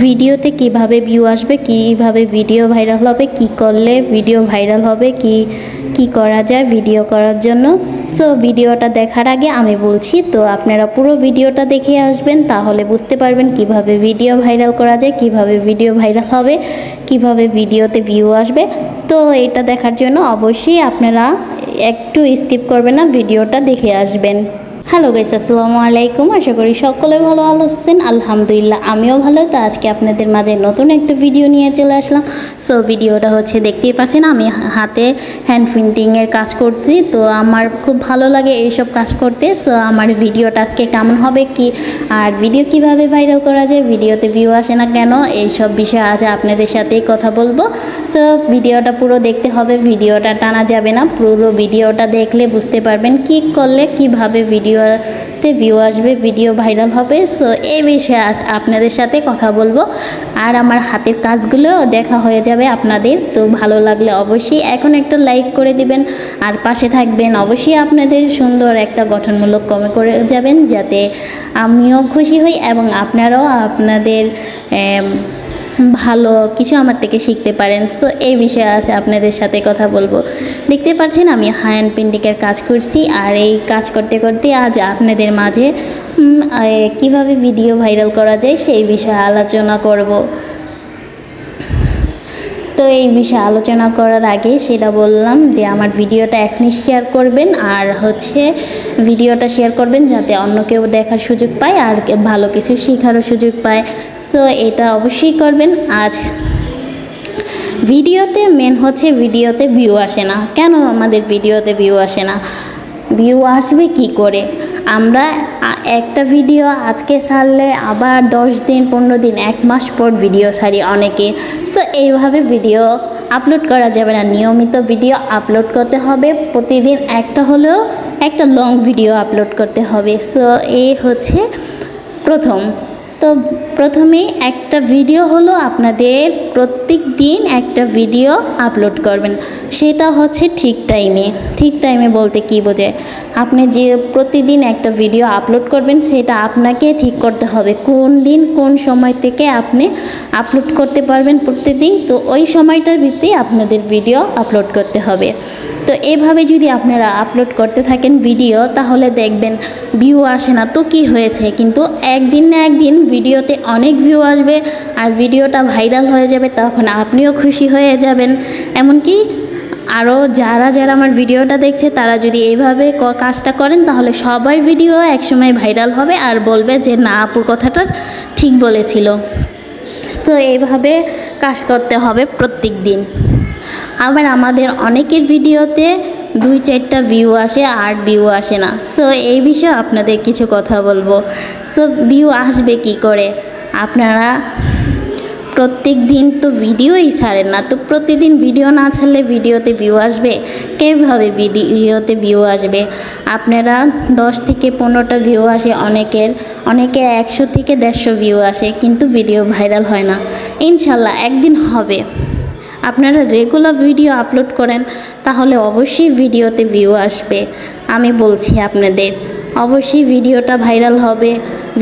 ভিডিওতে কিভাবে ভিউ আসবে, কিভাবে ভিডিও ভাইরাল হবে, কি করলে ভিডিও ভাইরাল হবে, কি করা যায় ভিডিও করার জন্য। সো ভিডিওটা দেখার আগে আমি বলছি, তো আপনারা পুরো ভিডিওটা দেখে আসবেন, তাহলে বুঝতে পারবেন কিভাবে ভিডিও ভাইরাল করা যায়, কিভাবে ভিডিও ভাইরাল হবে, কিভাবে ভিডিওতে ভিউ আসবে। তো এটা দেখার জন্য অবশ্যই আপনারা একটু স্কিপ করবেন না, ভিডিওটা দেখে আসবেন। হ্যালো গাইস, আসসালামু আলাইকুম। আশা করি সকলে ভালো আছেন। আলহামদুলিল্লাহ আমিও ভালো। তো আজকে আপনাদের মাঝে নতুন একটা ভিডিও নিয়ে চলে আসলাম। সো ভিডিওটা হচ্ছে দেখতেই পাচ্ছেন, আমি হাতে হ্যান্ড প্রিন্টিংয়ের কাজ করছি। তো আমার খুব ভালো লাগে এইসব কাজ করতে। সো আমার ভিডিওটা আজকে কেমন হবে, আর ভিডিও কিভাবে ভাইরাল করা যায়, ভিডিওতে ভিউ আসে না কেন, এইসব বিষয়ে আজ আপনাদের সাথেই কথা বলবো। সো ভিডিওটা পুরো দেখতে হবে, ভিডিওটা টানা যাবে না। পুরো ভিডিওটা দেখলে বুঝতে পারবেন কি করলে কিভাবে ভিডিওতে ভিউ আসবে, ভিডিও ভাইরাল হবে। সো এই বিষয়ে আজ আপনাদের সাথে কথা বলবো, আর আমার হাতের কাজগুলো দেখা হয়ে যাবে আপনাদের। তো ভালো লাগলে অবশ্যই এখন একটা লাইক করে দিবেন, আর পাশে থাকবেন। অবশ্যই আপনাদের সুন্দর একটা গঠনমূলক কমেন্ট করে যাবেন, যাতে আমিও খুশি হই এবং আপনারাও আপনাদের ভালো কিছু আমার থেকে শিখতে পারেন। তো এই বিষয়ে আছে আপনাদের সাথে কথা বলবো। দেখতে পাচ্ছেন আমি হ্যান্ড প্রিন্টিংয়ের কাজ করছি, আর এই কাজ করতে করতে আজ আপনাদের মাঝে কিভাবে ভিডিও ভাইরাল করা যায় সেই বিষয়ে আলোচনা করব। তো এই বিষয়ে আলোচনা করার আগে সেটা বললাম যে আমার ভিডিওটা এখনই শেয়ার করবেন, আর হচ্ছে ভিডিওটা শেয়ার করবেন যাতে অন্য কেউ দেখার সুযোগ পায় আর ভালো কিছু শেখারও সুযোগ পায়। সো এটা অবশ্যই করবেন। আজ ভিডিওতে মেন হচ্ছে ভিডিওতে ভিউ আসে না কেন, আমাদের ভিডিওতে ভিউ আসে না, ভিউ আসবে কি করে? আমরা একটা ভিডিও আজকে ছাড়লে আবার 10 দিন 15 দিন 1 মাস পর ভিডিও ছাড়ি অনেকে। সো এইভাবে ভিডিও আপলোড করা যাবে না, নিয়মিত ভিডিও আপলোড করতে হবে, প্রতিদিন একটা হলেও একটা লং ভিডিও আপলোড করতে হবে। সো এই হচ্ছে প্রথম। তো প্রথমে একটা ভিডিও হলো আপনাদের প্রত্যেক দিন একটা ভিডিও আপলোড করবেন, সেটা হচ্ছে ঠিক টাইমে বলতে কি বোঝায়, আপনি যে প্রতিদিন একটা ভিডিও আপলোড করবেন সেটা আপনাকে ঠিক করতে হবে কোন দিন কোন সময় থেকে আপনি আপলোড করতে পারবেন প্রতিদিন। তো ওই সময়টার ভিত্তিতে আপনাদের ভিডিও আপলোড করতে হবে। তো এভাবে যদি আপনারা আপলোড করতে থাকেন ভিডিও, তাহলে দেখবেন ভিউ আসে না তো কি হয়েছে, কিন্তু একদিন না একদিন ভিডিওতে অনেক ভিউ আসবে আর ভিডিওটা ভাইরাল হয়ে যাবে, তখন আপনিও খুশি হয়ে যাবেন। এমনকি আরও যারা আমার ভিডিওটা দেখছে তারা যদি এইভাবে কাজটা করেন, তাহলে সবার ভিডিও একসময় ভাইরাল হবে আর বলবে যে না, আপুর কথাটা ঠিক বলেছিল। তো এইভাবে কাজ করতে হবে প্রত্যেক দিন। আবার আমাদের অনেকের ভিডিওতে 2-4টা ভিউ আসে আর ভিউ আসে না। সো এই বিষয়ে আপনাদের কিছু কথা বলবো। সো ভিউ আসবে কি করে? আপনারা প্রত্যেক দিন তো ভিডিওই ছাড়েন না, তো প্রতিদিন ভিডিও না ছাড়লে ভিডিওতে ভিউ আসবে কীভাবে? ভিডিওতে ভিউ আসবে আপনারা 10 থেকে 15টা ভিউ আসে অনেকে 100 থেকে 150 ভিউ আসে, কিন্তু ভিডিও ভাইরাল হয় না। ইনশাল্লাহ একদিন হবে। আপনারা রেগুলার ভিডিও আপলোড করেন, তাহলে অবশ্যই ভিডিওতে ভিউ আসবে। আমি বলছি আপনাদের, অবশ্যই ভিডিওটা ভাইরাল হবে,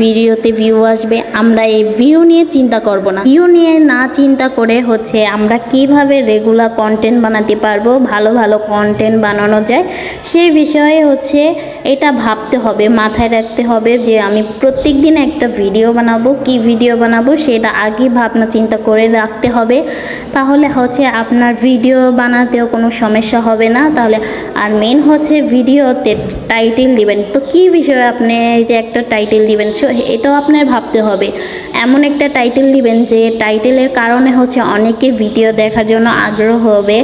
ভিডিওতে ভিউ আসবে। আমরা এই ভিউ নিয়ে চিন্তা করব না, ভিউ নিয়ে না চিন্তা করে হচ্ছে আমরা কিভাবে রেগুলার কন্টেন্ট বানাতে পারবো, ভালো ভালো কন্টেন্ট বানানো যায় সেই বিষয়ে হচ্ছে এটা ভাবতে হবে, মাথায় রাখতে হবে যে আমি প্রত্যেক দিন একটা ভিডিও বানাবো। কি ভিডিও বানাবো সেটা আগে ভাবনা চিন্তা করে রাখতে হবে, তাহলে হচ্ছে আপনার ভিডিও বানাতেও কোনো সমস্যা হবে না। তাহলে আর মেন হচ্ছে ভিডিওতে টাইটেল দিবেন, তো কি বিষয়ে আপনি যে একটা টাইটেল দিবেন এটাও আপনার ভাবতে হবে। এমন একটা টাইটেল দিবেন যে টাইটেলের কারণে হচ্ছে অনেকে ভিডিও দেখার জন্য আগ্রহ হবে,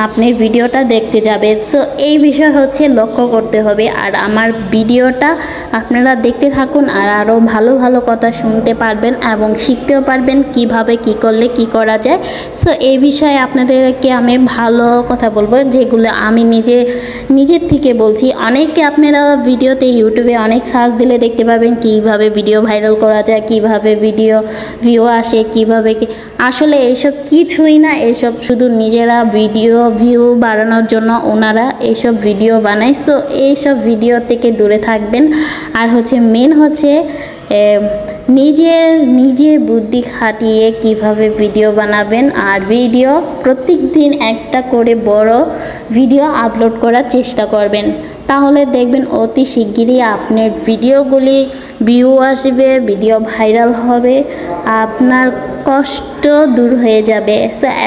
আপনার ভিডিওটা দেখতে যাবে। সো এই বিষয় হচ্ছে লক্ষ্য করতে হবে। আর আমার ভিডিওটা আপনারা দেখতে থাকুন, আর আরও ভালো ভালো কথা শুনতে পারবেন এবং শিখতেও পারবেন কিভাবে কি করলে কি করা যায়। সো এই বিষয়ে আপনাদেরকে আমি ভালো কথা বলবো, যেগুলো আমি নিজের থেকে বলছি। অনেকে আপনারা ভিডিওতে ইউটিউবে অনেক সার্চ দিলে দেখতে পাবেন কিভাবে ভিডিও ভাইরাল করা যায়, কিভাবে ভিডিও ভিউ আসে, কিভাবে আসলে এইসব কিছুই না, এইসব শুধু নিজেরা ভিডিও ভিউ বাড়ানোর জন্য ওনারা এইসব ভিডিও বানায়। সো এইসব ভিডিও থেকে দূরে থাকবেন। আর হচ্ছে মেন হচ্ছে নিজে বুদ্ধি খাটিয়ে কিভাবে ভিডিও বানাবেন। আর ভিডিও প্রত্যেক দিন একটা করে বড় ভিডিও আপলোড করার চেষ্টা করবেন, তাহলে দেখবেন অতি শিগগিরই আপনার ভিডিওগুলি ভিউ আসবে, ভিডিও ভাইরাল হবে, আপনার কষ্ট দূর হয়ে যাবে।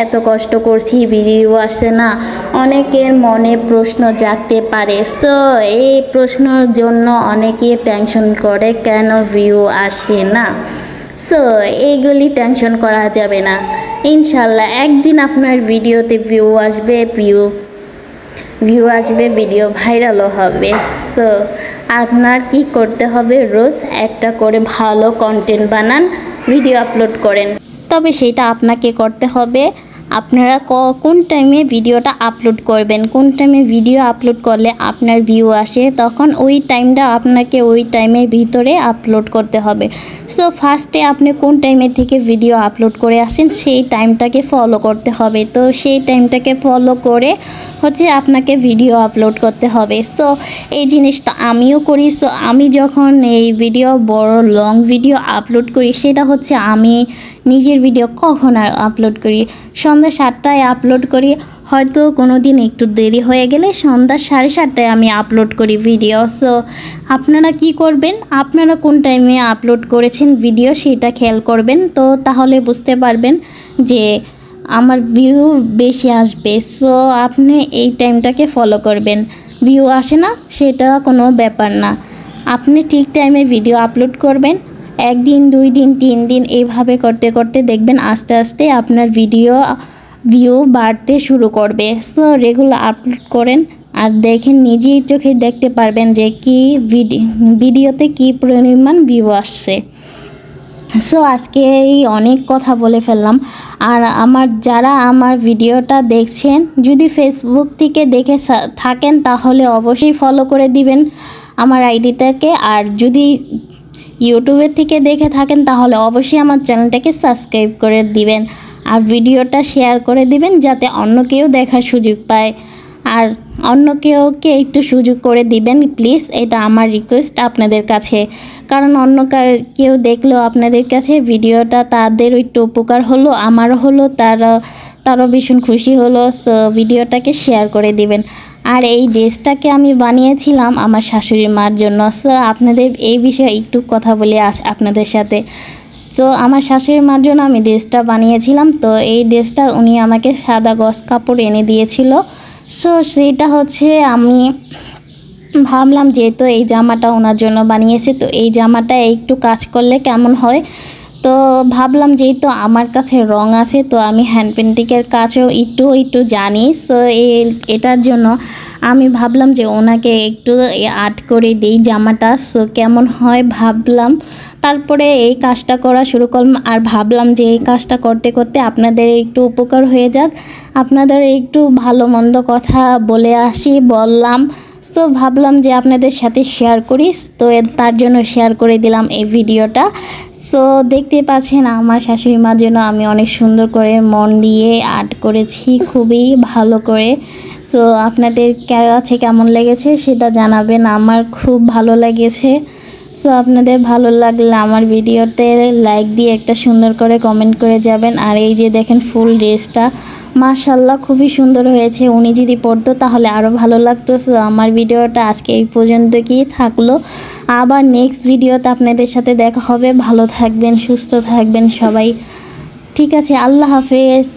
এত কষ্ট করছি ভিডিও আসে না, অনেকের মনে প্রশ্ন জাগতে পারে। সো এই প্রশ্নের জন্য অনেকে টেনশন করে কেন ভিউ আসে না। সো এইগুলি টেনশন করা যাবে না, ইনশাল্লাহ একদিন আপনার ভিডিওতে ভিউ আসবে, ভিউ আসবে, ভিডিও ভাইরালও হবে। সো আপনার কি করতে হবে, রোজ একটা করে ভালো কন্টেন্ট বানান, ভিডিও আপলোড করেন। তবে সেটা আপনাকে করতে হবে, আপনারা কোন টাইমে ভিডিওটা আপলোড করবেন, কোন টাইমে ভিডিও আপলোড করলে আপনার ভিউ আসে, তখন ওই টাইমটা আপনাকে ওই টাইমের ভিতরে আপলোড করতে হবে। সো ফার্স্টে আপনি কোন টাইমের থেকে ভিডিও আপলোড করে আসেন সেই টাইমটাকে ফলো করতে হবে। তো সেই টাইমটাকে ফলো করে আপনাকে ভিডিও আপলোড করতে হবে। সো এই জিনিসটা আমিও করি। সো আমি যখন এই ভিডিও বড় লং ভিডিও আপলোড করি, সেটা আমি নিজের ভিডিও কখন আপলোড করি, সন্ধ্যা 7টায় আপলোড করি, হয়তো কোনো দিন একটু দেরি হয়ে গেলে সন্ধ্যা 7:30টায় আমি আপলোড করি ভিডিও। সো আপনারা কি করবেন, আপনারা কোন টাইমে আপলোড করেছেন ভিডিও সেটা খেয়াল করবেন, তো তাহলে বুঝতে পারবেন যে আমার ভিউ বেশি আসবে। সো আপনি এই টাইমটাকে ফলো করবেন। ভিউ আসে না সেটা কোনো ব্যাপার না, আপনি ঠিক টাইমে ভিডিও আপলোড করবেন। 1 দিন 2 দিন 3 দিন এইভাবে করতে করতে দেখবেন আস্তে আস্তে আপনার ভিউ বাড়তে শুরু করবে। সো রেগুলার আপলোড করেন আর দেখেন, নিজেই চোখে দেখতে পারবেন যে কি ভিডিওতে কি পরিমাণ ভিউ আসছে। সো আজকে এই অনেক কথা বলে ফেললাম। আর যারা আমার ভিডিওটা দেখছেন, যদি ফেসবুক থেকে দেখে থাকেন তাহলে অবশ্যই ফলো করে দিবেন আমার আইডিটাকে, আর যদি ইউটিউবের থেকে দেখে থাকেন তাহলে অবশ্যই আমার চ্যানেলটাকে সাবস্ক্রাইব করে দিবেন, আর ভিডিওটা শেয়ার করে দিবেন যাতে অন্য কেউ দেখার সুযোগ পায়। আর অন্য কেউকে একটু সুযোগ করে দিবেন প্লিজ, এটা আমার রিকোয়েস্ট আপনাদের কাছে। কারণ অন্য কেউ দেখলেও আপনাদের কাছে ভিডিওটা তাদের একটু উপকার হলো, আমারও হলো, তারও ভীষণ খুশি হলো। সো ভিডিওটাকে শেয়ার করে দিবেন। আর এই ড্রেসটাকে আমি বানিয়েছিলাম আমার শাশুড়ি মার জন্য। সো আপনাদের এই বিষয়ে একটু কথা বলে আপনাদের সাথে। তো আমার শাশুড়ি মার জন্য আমি ড্রেসটা বানিয়েছিলাম। তো এই ড্রেসটা উনি আমাকে সাদা গজ কাপড় এনে দিয়েছিল। সো সেইটা আমি ভাবলাম যেহেতু এই জামাটা ওনার জন্য বানিয়েছে, তো এই জামাটা একটু কাজ করলে কেমন হয়। তো ভাবলাম যেহেতু আমার কাছে রং আছে, তো আমি হ্যান্ড পেন্টিংয়ের কাজও একটু জানি। সো এটার জন্য আমি ভাবলাম যে ওনাকে একটু আর্ট করে দিই জামাটা, সো কেমন হয় ভাবলাম। তারপরে এই কাজটা করা শুরু করলাম, আর ভাবলাম যে এই কাজটা করতে করতে আপনাদের একটু উপকার হয়ে যাক, আপনাদের একটু ভালো মন্দ কথা বললাম। তো ভাবলাম যে আপনাদের সাথে শেয়ার করি, তো তার জন্য শেয়ার করে দিলাম এই ভিডিওটা। সো দেখতে পাচ্ছেন আমার শাশুড়ি মার জন্য আমি অনেক সুন্দর করে মন দিয়ে আর্ট করেছি, খুবই ভালো করে। সো আপনাদের কাছে কেমন লেগেছে সেটা জানাবেন, আমার খুব ভালো লেগেছে। সো আপনাদের ভালো লাগলে আমার ভিডিওতে লাইক দিয়ে একটা সুন্দর করে কমেন্ট করে যাবেন। আর এই যে দেখেন ফুল ড্রেসটা মাশাআল্লাহ খুবই সুন্দর হয়েছে, উনি যদি পরতো তাহলে আরও ভালো লাগতো। সো আমার ভিডিওটা আজকে এই পর্যন্ত কি থাকলো, আবার নেক্সট ভিডিওতে আপনাদের সাথে দেখা হবে। ভালো থাকবেন, সুস্থ থাকবেন সবাই, ঠিক আছে, আল্লাহ হাফেজ।